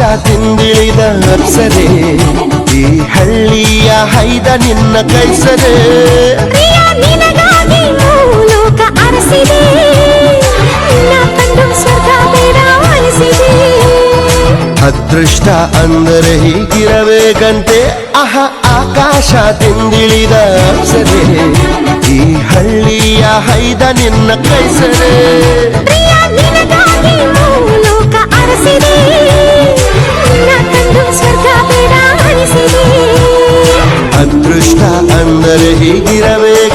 ಆಕಾಶದಿಂದಿಳಿದ ಅಪ್ಸರೆ ಈ ಹಳ್ಳಿಯ ಹೈದ ನಿನ್ನ ಕೈಸರೆ ನಿನಗಾಗಿ ಲೋಕ ಅರಸಿದೆ ಸ್ವರ್ಗ ಬೇಡ ಅನಿಸಿದೆ ಅದೃಷ್ಟ ಅಂದರೆ ಹೀಗಿರಬೇಕಂತೆ ಅಹ ಆಕಾಶದಿಂದಿಳಿದ ಅಪ್ಸರೆ ಈ ಹಳ್ಳಿಯ ಹೈದ ನಿನ್ನ ಕೈಸರೆ ನಿನಗಾಗಿ ಲೋಕ ಅರಸಿದೆ ಸ್ವರ್ಗ ಬೇಡ ಅನಿಸಿದೆ ಅದೃಷ್ಟ ಅಂದರೆ ಹೀಗಿರಬೇಕು